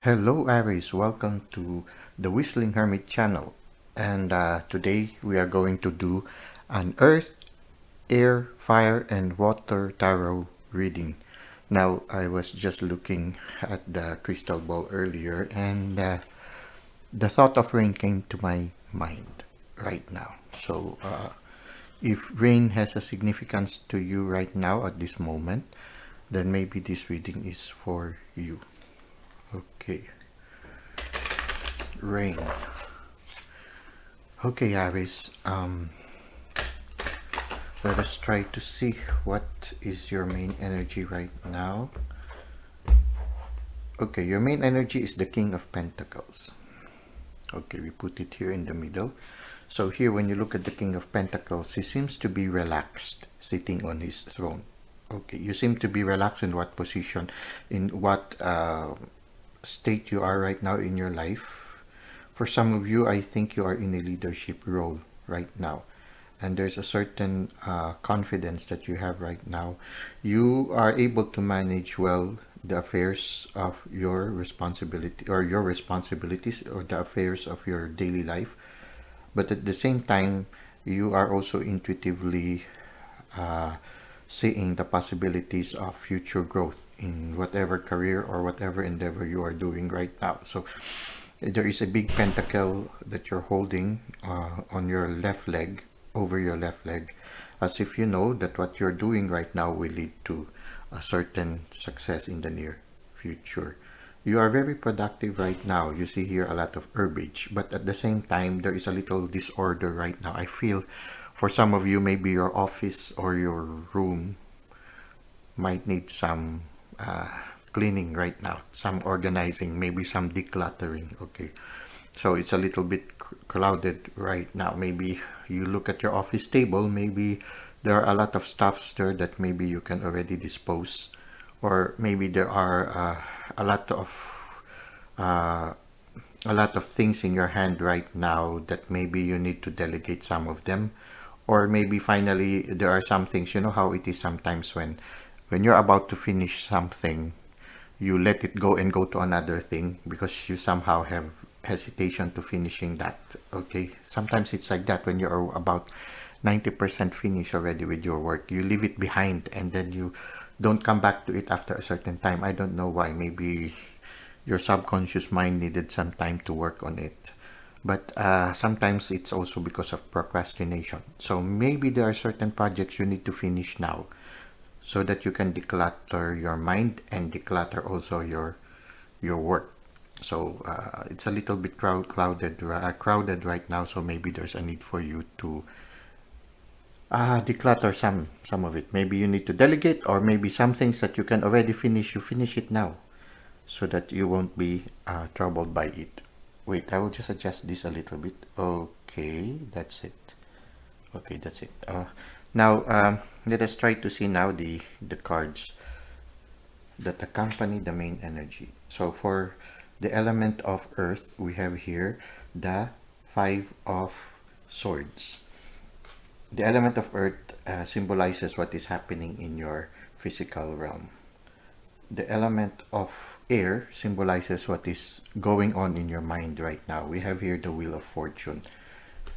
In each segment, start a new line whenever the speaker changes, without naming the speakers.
Hello Aries, welcome to the Whistling Hermit channel. And today we are going to do an Earth, Air, Fire and Water Tarot reading. Now I was just looking at the crystal ball earlier and the thought of rain came to my mind right now. So if rain has a significance to you right now at this moment, then maybe this reading is for you. Okay. Rain. Okay, Aries. Let us try to see what is your main energy right now. Okay, your main energy is the King of Pentacles. Okay, we put it here in the middle. So here, when you look at the King of Pentacles, he seems to be relaxed, sitting on his throne. Okay, you seem to be relaxed in what position, in what state you are right now in your life. For some of you, I think you are in a leadership role right now. And there's a certain confidence that you have right now. You are able to manage well the affairs of your responsibility or your responsibilities or the affairs of your daily life. But at the same time, you are also intuitively seeing the possibilities of future growth in whatever career or whatever endeavor you are doing right now. So there is a big pentacle that you're holding on your left leg, over your left leg, as if you know that what you're doing right now will lead to a certain success in the near future. You are very productive right now. You see here a lot of herbage, but at the same time, there is a little disorder right now. I feel for some of you, maybe your office or your room might need some cleaning right now, some organizing, maybe some decluttering. Okay, so it's a little bit clouded right now. Maybe you look at your office table, maybe there are a lot of stuffs there that maybe you can already dispose, or maybe there are a lot of things in your hand right now that maybe you need to delegate some of them. Or maybe finally there are some things, you know how it is sometimes when you're about to finish something, you let it go and go to another thing because you somehow have hesitation to finishing that. Okay, sometimes it's like that. When you're about 90% finished already with your work, you leave it behind and then you don't come back to it after a certain time. I don't know why. Maybe your subconscious mind needed some time to work on it. But sometimes it's also because of procrastination. So maybe there are certain projects you need to finish now so that you can declutter your mind and declutter also your work. So it's a little bit crowded right now. So maybe there's a need for you to declutter some of it. Maybe you need to delegate, or maybe some things that you can already finish, you finish it now, so that you won't be troubled by it. Wait, I will just adjust this a little bit. Okay, that's it. Okay, that's it. Now, let us try to see now the cards that accompany the main energy. So for the element of earth, we have here the Five of Swords. The element of earth symbolizes what is happening in your physical realm. The element of air symbolizes what is going on in your mind right now. We have here the Wheel of Fortune.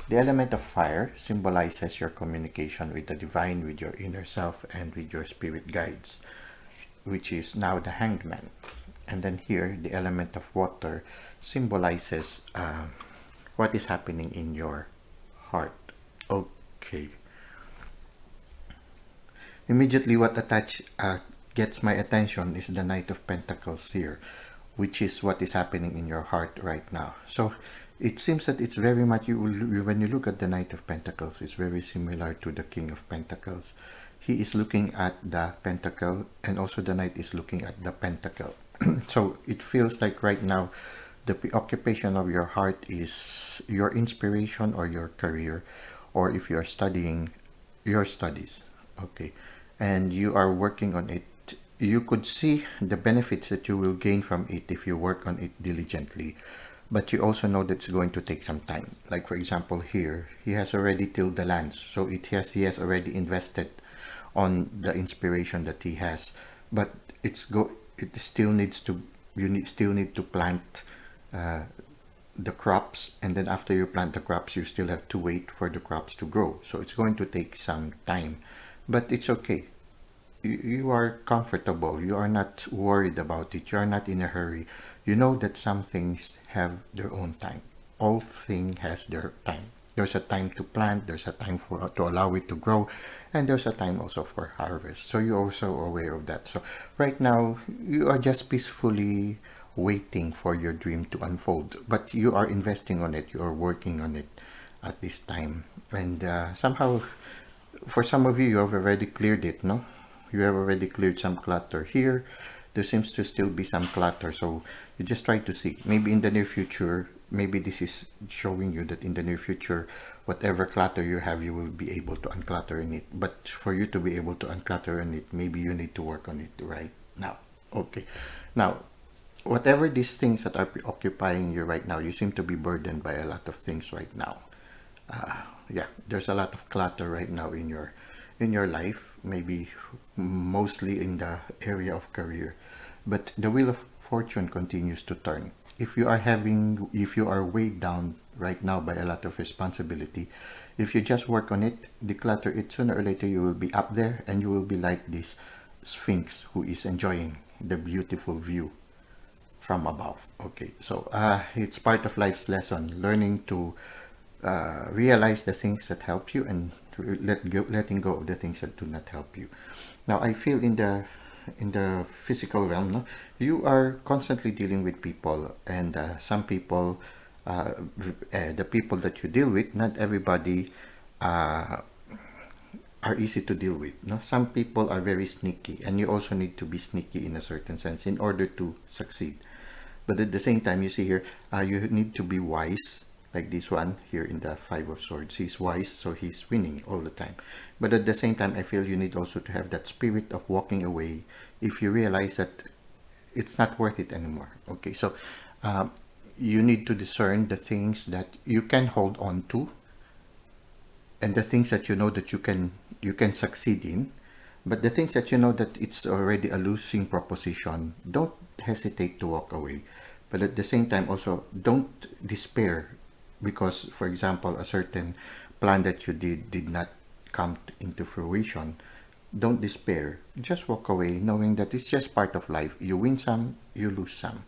The element of fire symbolizes your communication with the divine, with your inner self, and with your spirit guides, which is now the Hanged Man. And then here, the element of water symbolizes what is happening in your heart. Okay. Immediately, what gets my attention is the Knight of Pentacles here, which is what is happening in your heart right now. So it seems that it's very much, when you look at the Knight of Pentacles, it's very similar to the King of Pentacles. He is looking at the pentacle, and also the Knight is looking at the pentacle. So it feels like right now the preoccupation of your heart is your inspiration or your career, or if you are studying, your studies. Okay, and you are working on it. You could see the benefits that you will gain from it if you work on it diligently, but you also know that it's going to take some time. Like for example here, he has already tilled the lands, so he has already invested on the inspiration that he has, but it still needs to still need to plant the crops, and then after you plant the crops, you still have to wait for the crops to grow. So it's going to take some time, but it's okay. You are comfortable. You are not worried about it. You are not in a hurry. You know that some things have their own time. All thing has their time. There's a time to plant. There's a time for to allow it to grow, and there's a time also for harvest. So you're also aware of that. So right now you are just peacefully waiting for your dream to unfold, but you are investing on it. You are working on it at this time, and somehow, for some of you, you have already cleared it. No, you have already cleared some clutter here. There seems to still be some clutter, so you just try to see. Maybe in the near future, maybe this is showing you that in the near future, whatever clutter you have, you will be able to unclutter in it. But for you to be able to unclutter in it, maybe you need to work on it right now. Okay. Now, whatever these things that are preoccupying you right now, you seem to be burdened by a lot of things right now. Yeah, there's a lot of clutter right now in your life, maybe mostly in the area of career, but the wheel of fortune continues to turn. If you are weighed down right now by a lot of responsibility, if you just work on it, declutter it, sooner or later you will be up there, and you will be like this sphinx who is enjoying the beautiful view from above. Okay, so it's part of life's lesson, learning to realize the things that help you, and letting go of the things that do not help you. Now, I feel in the physical realm, no, you are constantly dealing with people, and some people, the people that you deal with, not everybody uh, are easy to deal with. No, some people are very sneaky, and you also need to be sneaky in a certain sense in order to succeed. But at the same time, you see here, you need to be wise, like this one here in the Five of Swords. He's wise, so he's winning all the time. But at the same time, I feel you need also to have that spirit of walking away if you realize that it's not worth it anymore. Okay, so you need to discern the things that you can hold on to, and the things that you know that you can succeed in. But the things that you know that it's already a losing proposition, don't hesitate to walk away. But at the same time, also don't despair because, for example, a certain plan that you did not come into fruition. Don't despair. Just walk away, knowing that it's just part of life. You win some, you lose some.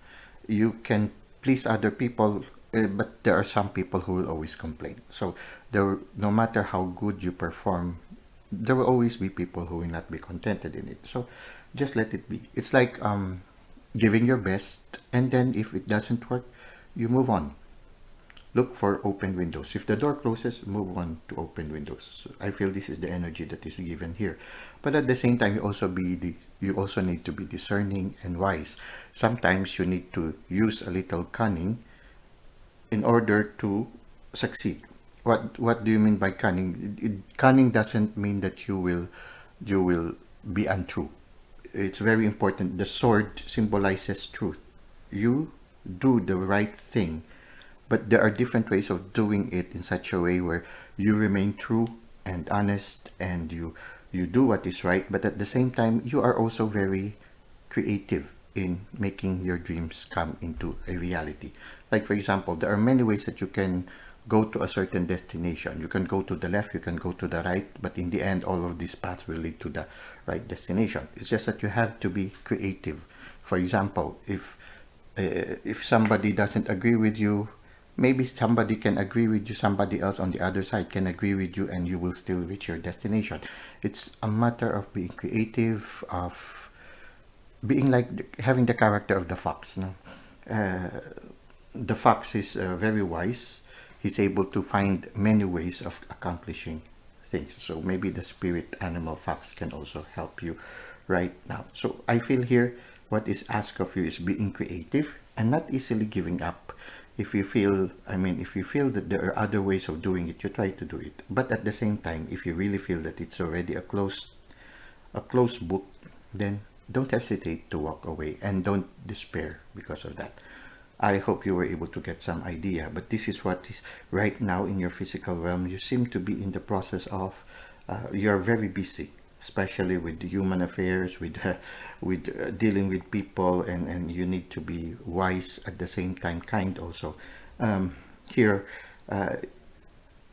You can please other people, but there are some people who will always complain. So no matter how good you perform, there will always be people who will not be contented in it. So just let it be. It's like giving your best, and then if it doesn't work, you move on. Look for open windows. If the door closes, move on to open windows. So I feel this is the energy that is given here. But at the same time, you also need to be discerning and wise. Sometimes you need to use a little cunning in order to succeed. What do you mean by cunning? Cunning doesn't mean that you will be untrue. It's very important. The sword symbolizes truth. You do the right thing, but there are different ways of doing it in such a way where you remain true and honest, and you do what is right, but at the same time you are also very creative in making your dreams come into a reality. Like, for example, there are many ways that you can go to a certain destination. You can go to the left, you can go to the right, but in the end all of these paths will lead to the right destination. It's just that you have to be creative. For example, if somebody doesn't agree with you, maybe somebody can agree with you, somebody else on the other side can agree with you, and you will still reach your destination. It's a matter of being creative, of being like having the character of the fox. No? The fox is very wise. He's able to find many ways of accomplishing things. So maybe the spirit animal fox can also help you right now. So I feel here what is asked of you is being creative and not easily giving up. If you feel that there are other ways of doing it, you try to do it. But at the same time, if you really feel that it's already a closed book, then don't hesitate to walk away and don't despair because of that. I hope you were able to get some idea, but this is what is right now in your physical realm. You seem to be in the process of, you're very busy. especially with human affairs, with dealing with people, and you need to be wise at the same time, kind also. Here,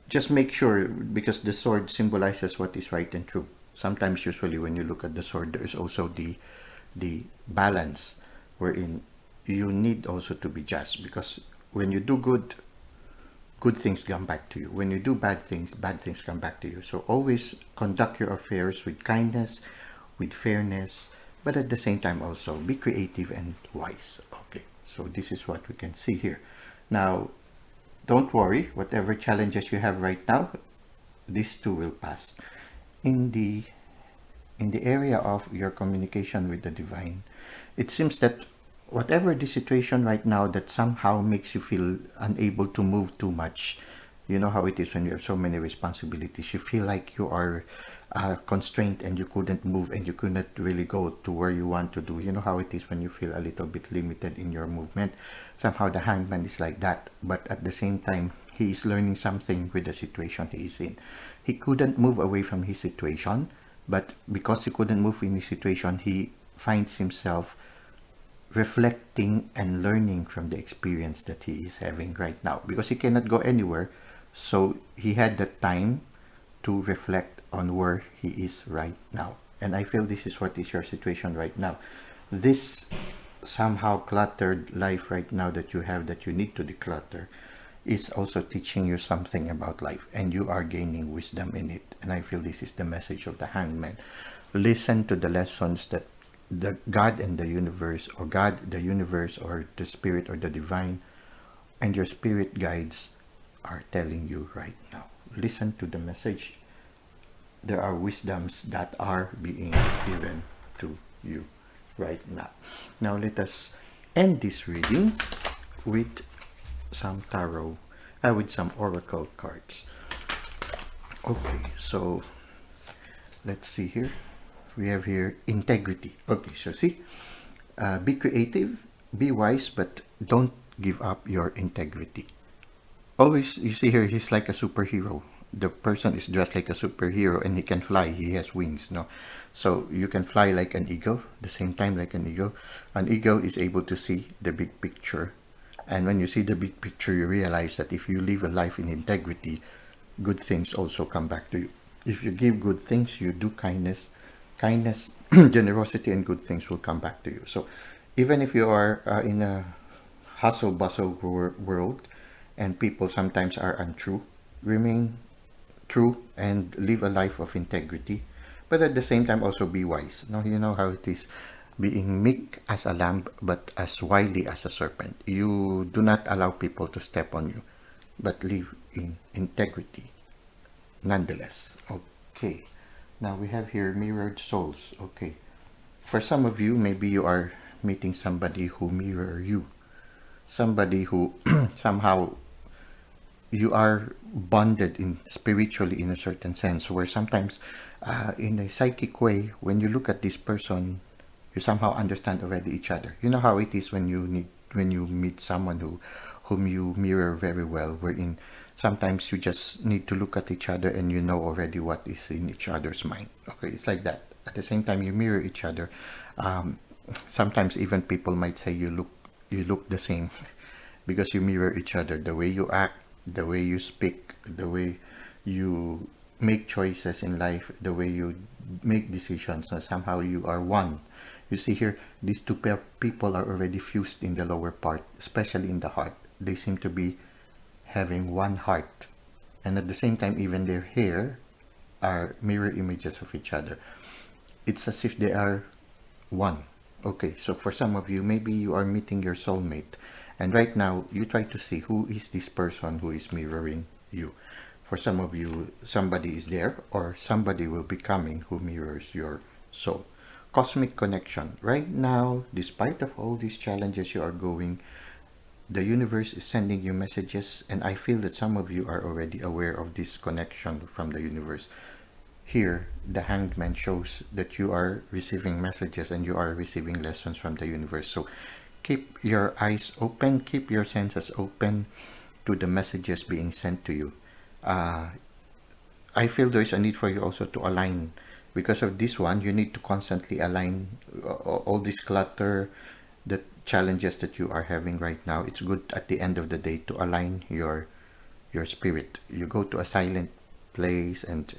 just make sure, because the sword symbolizes what is right and true. Sometimes, usually, when you look at the sword, there is also the balance, wherein you need also to be just, because when you do good, good things come back to you. When you do bad things come back to you. So always conduct your affairs with kindness, with fairness, but at the same time also be creative and wise. Okay, so this is what we can see here. Now, don't worry, whatever challenges you have right now, this too will pass. In the area of your communication with the divine, it seems that whatever the situation right now that somehow makes you feel unable to move too much, you know how it is when you have so many responsibilities. You feel like you are constrained and you couldn't move and you couldn't really go to where you want to do. You know how it is when you feel a little bit limited in your movement. Somehow the hangman is like that, but at the same time, he is learning something with the situation he is in. He couldn't move away from his situation, but because he couldn't move in his situation, he finds himself reflecting and learning from the experience that he is having right now, because he cannot go anywhere. So he had the time to reflect on where he is right now. And I feel this is what is your situation right now. This somehow cluttered life right now that you have, that you need to declutter, is also teaching you something about life, and you are gaining wisdom in it. And I feel this is the message of the hangman. Listen to the lessons that the God and the universe, or God, the universe, or the spirit, or the divine, and your spirit guides are telling you right now. Listen to the message. There are wisdoms that are being given to you right now. Now let us end this reading with some tarot, with some oracle cards. Okay, so let's see here. We have here integrity. Okay, so see, be creative, be wise, but don't give up your integrity. Always, you see here, he's like a superhero. The person is dressed like a superhero, and he can fly. He has wings, no? So you can fly like an eagle, the same time like an eagle. An eagle is able to see the big picture. And when you see the big picture, you realize that if you live a life in integrity, good things also come back to you. If you give good things, you do kindness, generosity, and good things will come back to you. So even if you are in a hustle bustle world, and people sometimes are untrue, remain true and live a life of integrity, but at the same time also be wise. Now, you know how it is, being meek as a lamb but as wily as a serpent. You do not allow people to step on you, but live in integrity nonetheless. Okay, now we have here mirrored souls. Okay, for some of you, maybe you are meeting somebody who mirror you, somebody who somehow you are bonded in spiritually, in a certain sense, where sometimes in a psychic way, when you look at this person, you somehow understand already each other. You know how it is when you meet someone whom you mirror very well, wherein sometimes you just need to look at each other and you know already what is in each other's mind. Okay, it's like that. At the same time, you mirror each other. Sometimes even people might say you look the same, because you mirror each other. The way you act, the way you speak, the way you make choices in life, the way you make decisions, and somehow you are one. You see here, these two people are already fused in the lower part, especially in the heart. They seem to be having one heart, and at the same time, even their hair are mirror images of each other. It's as if they are one. Okay, so for some of you, maybe you are meeting your soulmate, and right now you try to see who is this person who is mirroring you. For some of you, somebody is there, or somebody will be coming who mirrors your soul. Cosmic connection. Right now, despite of all these challenges you are going, the universe is sending you messages, and I feel that some of you are already aware of this connection from the universe. Here, the hanged man shows that you are receiving messages and you are receiving lessons from the universe. So keep your eyes open, keep your senses open to the messages being sent to you. I feel there is a need for you also to align Because of this one, you need to constantly align all this clutter, the challenges that you are having right now. It's good at the end of the day to align your spirit. You go to a silent place and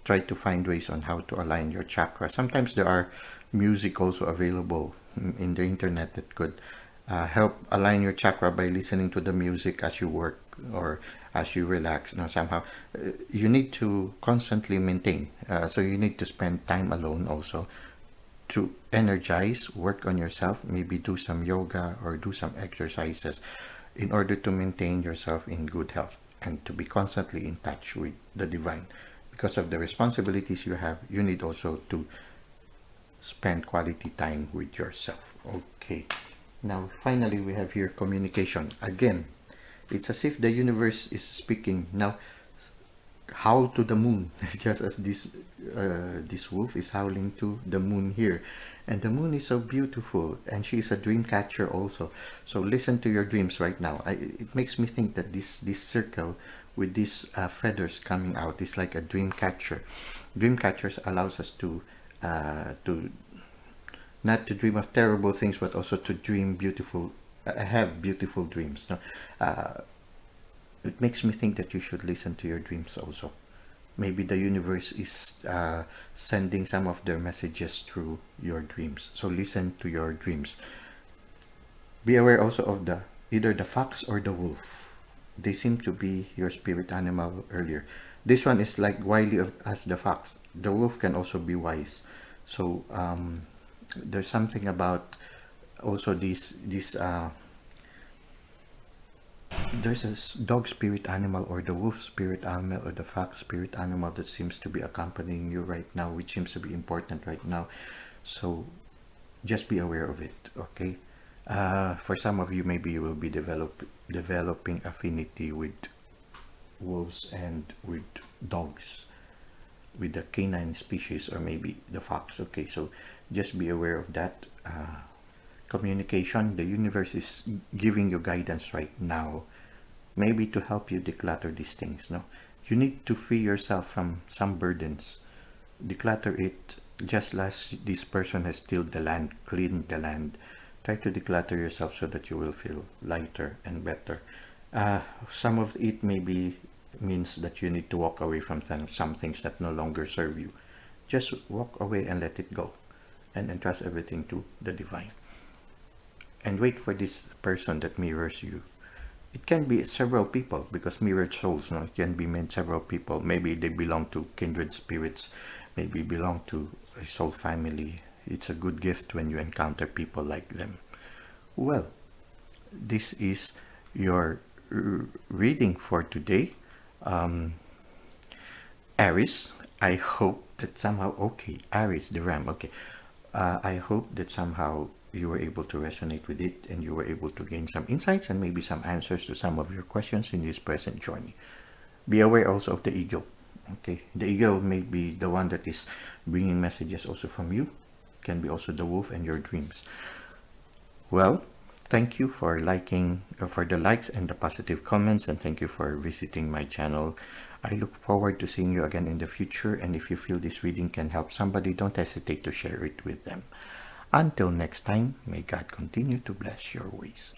try to find ways on how to align your chakra. Sometimes there are music also available in the internet that could help align your chakra by listening to the music as you work or as you relax. Now, somehow you need to constantly maintain. So you need to spend time alone also to energize, work on yourself, maybe do some yoga or do some exercises in order to maintain yourself in good health and to be constantly in touch with the divine. Because of the responsibilities you have, you need also to spend quality time with yourself. Okay. Now, finally, we have here communication. Again, it's as if the universe is speaking. Now, howl to the moon, just as this wolf is howling to the moon here. And the moon is so beautiful, and she is a dream catcher also. So listen to your dreams right now. It makes me think that this circle with these feathers coming out is like a dream catcher. Dream catchers allows us to not to dream of terrible things, but also to dream beautiful, have beautiful dreams. No? It makes me think that you should listen to your dreams also. Maybe the universe is sending some of their messages through your dreams. So listen to your dreams. Be aware also of either the fox or the wolf. They seem to be your spirit animal earlier. This one is like wily as the fox. The wolf can also be wise. So there's something about also this there's a dog spirit animal or the wolf spirit animal or the fox spirit animal that seems to be accompanying you right now, which seems to be important right now. So just be aware of it, okay? For some of you, maybe you will be developing affinity with wolves and with dogs, with the canine species, or maybe the fox. Okay, so just be aware of that. Communication, the universe is giving you guidance right now, maybe to help you declutter these things. No, you need to free yourself from some burdens. Declutter it, just as this person has tilled the land, cleaned the land. Try to declutter yourself so that you will feel lighter and better. Some of it maybe means that you need to walk away from some things that no longer serve you. Just walk away and let it go, and entrust everything to the divine. And wait for this person that mirrors you. It can be several people, because mirrored souls, no, it can be meant several people. Maybe they belong to kindred spirits, maybe belong to a soul family. It's a good gift when you encounter people like them. Well, this is your reading for today. Aries, I hope that somehow, okay, Aries, the ram, okay. I hope that somehow you were able to resonate with it and you were able to gain some insights and maybe some answers to some of your questions in this present journey. Be aware also of the ego. Okay, the ego may be the one that is bringing messages also from you. It can be also the wolf and your dreams. Well, thank you for liking, for the likes and the positive comments, and thank you for visiting my channel. I look forward to seeing you again in the future, and if you feel this reading can help somebody, don't hesitate to share it with them. Until next time, may God continue to bless your ways.